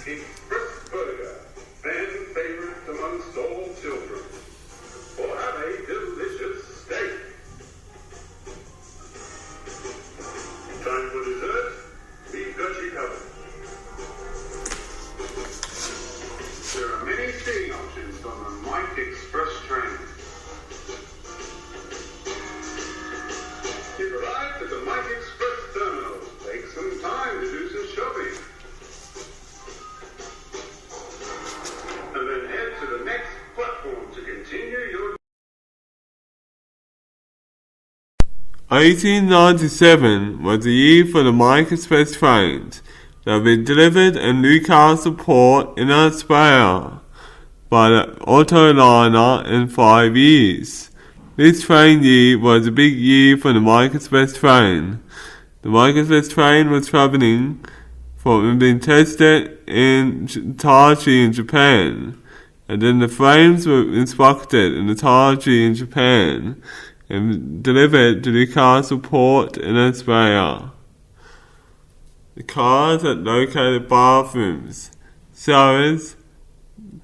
Express Burger, fan favorite amongst all children. Or have a delicious steak. Time for dessert? We've got you covered. There are many seating options on the Mike Express train. You've arrived at the Mike Express terminal. Take some time to do some shopping. And then head to the next platform to continue your... 1897 was the year for the Mike Express trains that had been delivered in Newcastle port in Australia by the Autoliner in 5 years. This train year was a big year for the Mike Express train. The Mike Express train was travelling from being tested in Tachi in Japan, and then the frames were inspected in the Tachi in Japan and delivered to Newcastle port in Australia. The cars had located bathrooms, showers,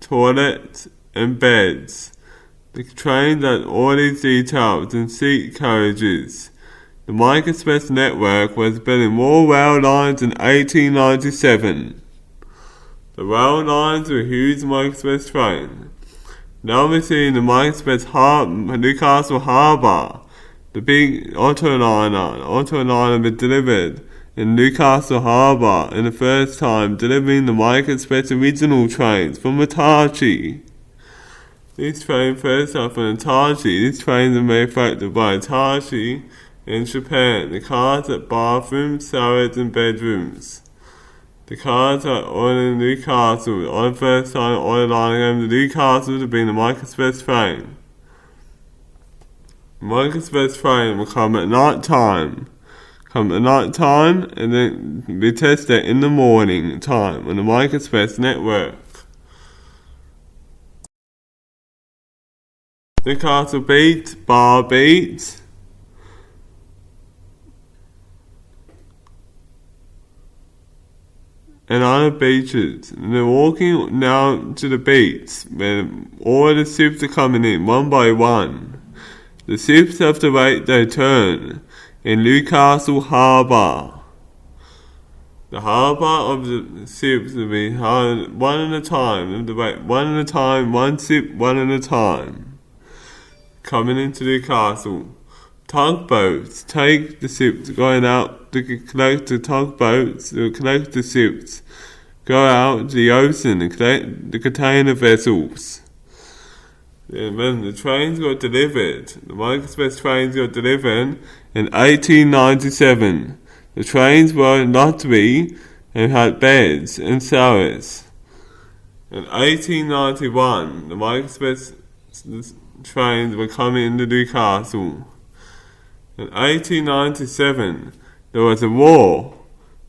toilets and beds. The train had all these details and seat carriages. The Mike Express network was building more rail lines in 1897. The rail lines were huge Mike Express train. Now we're seeing the Mike Express Newcastle Harbour. The big Autoliner was delivered in Newcastle Harbour in the first time, delivering the Mike Express original trains from Hitachi. These trains first up from Hitachi. These trains are manufactured by Hitachi in Japan. The cars had bathrooms, showers and bedrooms. The cars are all in Newcastle. On the first time Autoliner came to Newcastle to bring the Mike Express train. The Mike Express train will come at night time. And then be tested in the morning time on the Mike Express network. Newcastle Beach, Bar Beach. And other beaches. And they're walking now to the beach where all the ships are coming in one by one. The ships have to wait their turn in Newcastle Harbour. The harbour of the ships will be one at a time. They have to wait one at a time, one ship, one at a time. Coming into Newcastle. Tugboats take the ships going out to collect the tugboats, to collect the ships, go out to the ocean and collect the container vessels. And when the trains got delivered, the Mike Express trains got delivered in 1897. The trains were in lottery and had beds and showers. In 1891, the Mike Express trains were coming into Newcastle. In 1897, there was a war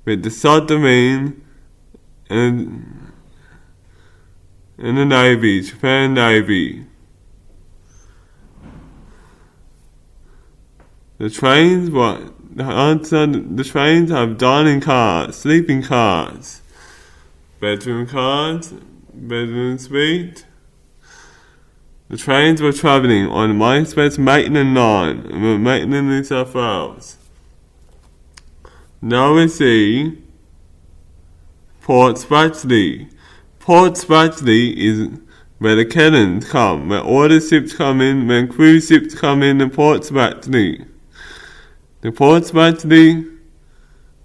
with the submarine and the Navy, Japan Navy. The trains have dining cars, sleeping cars, bedroom suite. The trains were travelling on the Mike Express maintenance line and were maintaining New South Wales. Now we see Port Spratly. Port Spratly is where the cannons come, where all the ships come in, when cruise ships come in to Port Spratly. The Port Spratly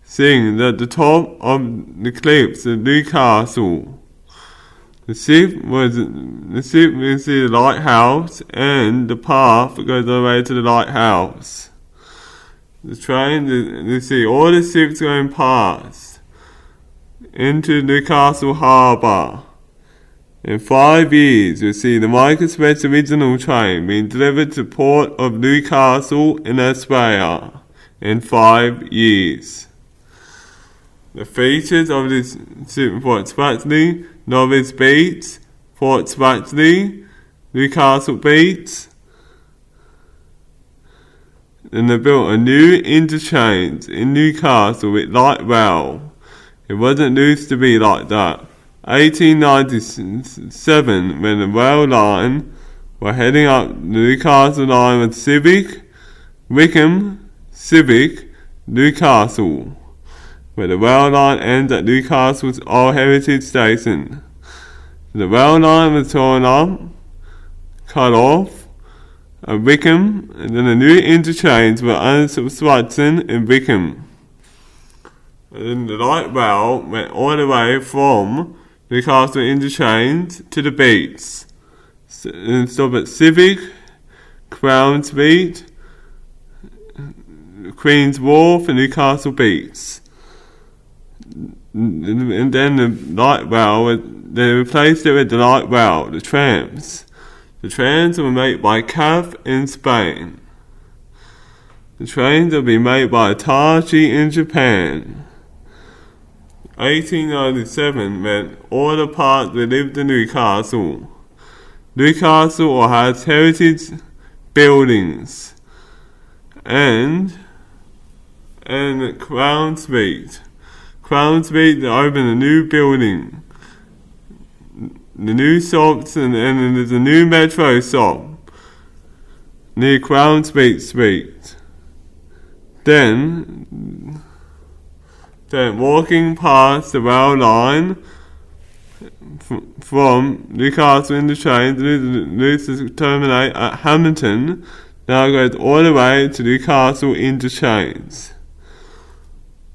sings at the top of the cliffs of Newcastle. The ship will see the lighthouse, and the path goes all the way to the lighthouse. The train, you see all the ships going past into Newcastle Harbour. In 5 years, you'll see the Mike Express original train being delivered to port of Newcastle in Australia in 5 years. The features of this Port Spratly: Norwich Beach, Port Spratly, Newcastle Beach. And they built a new interchange in Newcastle with light rail. It wasn't used to be like that. 1897, when the rail line were heading up the Newcastle line with Wickham, Newcastle, where the rail line ends at Newcastle's Old Heritage Station. The rail line was torn up, cut off at Wickham, and then a new interchange were under construction in Wickham. And then the light rail went all the way from Newcastle interchange to the beach, and stopped at Crown Street, Queen's Wharf, and Newcastle Beach. And then the light rail, they replaced it with the light rail, the trams. The trams were made by CAF in Spain. The trains will be made by Hitachi in Japan. 1897 meant all the parts that lived in Newcastle. Newcastle has heritage buildings and Crown Street. Crown Street opened a new building, the new shops, and there's a new metro shop near Crown Street. Then walking past the rail line from Newcastle interchange to terminate at Hamilton, now goes all the way to Newcastle interchange.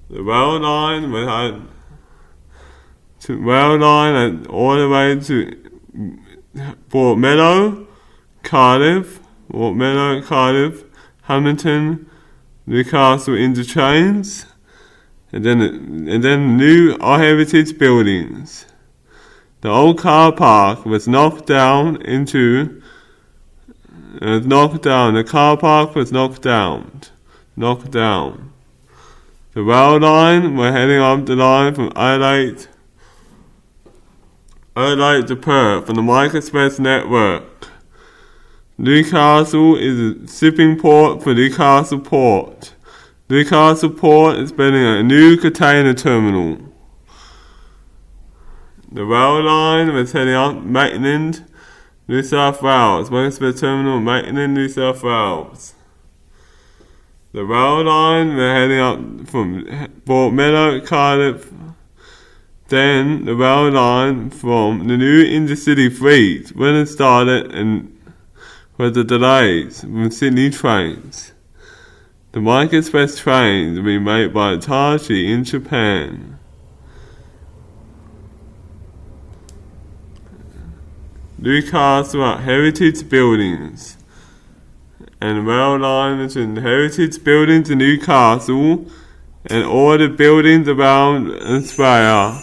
The rail line all the way to Port Meadow, Cardiff, Hamilton, Newcastle interchange, and then new heritage buildings. The old car park was knocked down. The car park was knocked down. The rail line were heading up the line from Adelaide to Perth on the Mike Express network. Newcastle is a shipping port for Newcastle Port. Newcastle Port is building a new container terminal. The rail line was heading up Maitland, New South Wales. Mike Express terminal, Maitland, New South Wales. The rail line were heading up from Port Meadow, Cardiff. Then the rail line from the new intercity fleet, when it started, and with the delays from Sydney trains. The Mike Express trains will be made by Hitachi in Japan. Newcastle at heritage buildings. And rail line between the heritage buildings in Newcastle and all the buildings around Australia.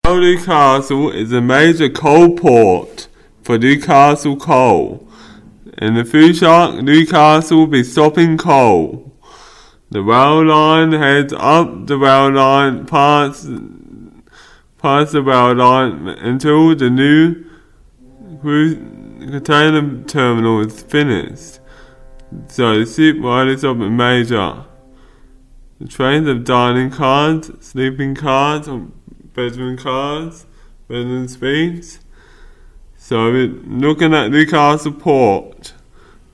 Newcastle is a major coal port for Newcastle coal. In the future, Newcastle will be stopping coal. The rail line heads up the rail line past the rail line until the new container terminal is finished. So the ship riders up in major. The trains have dining cars, sleeping cars, or bedroom cars, bedroom speeds. So we're looking at Newcastle Port.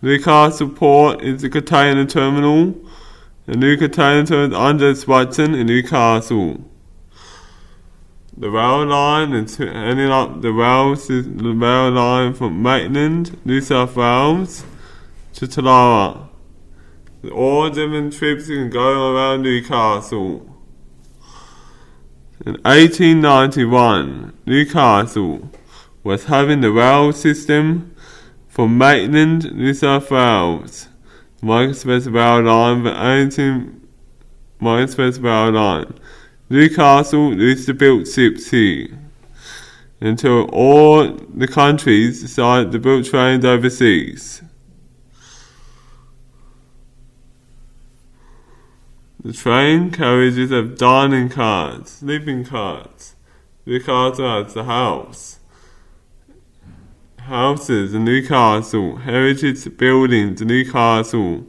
Newcastle Port is the container terminal. The new container terminal is under Watson in Newcastle. The rail line is heading up the rail line from Maitland, New South Wales, to Talara. All different trips can go around Newcastle. In 1891, Newcastle was having the rail system from Maitland, New South Wales. Mike Express rail line, Newcastle used to build ships here until all the countries decided to build trains overseas. The train carriages have dining cars, sleeping cars. Newcastle has the houses in Newcastle, heritage buildings in Newcastle.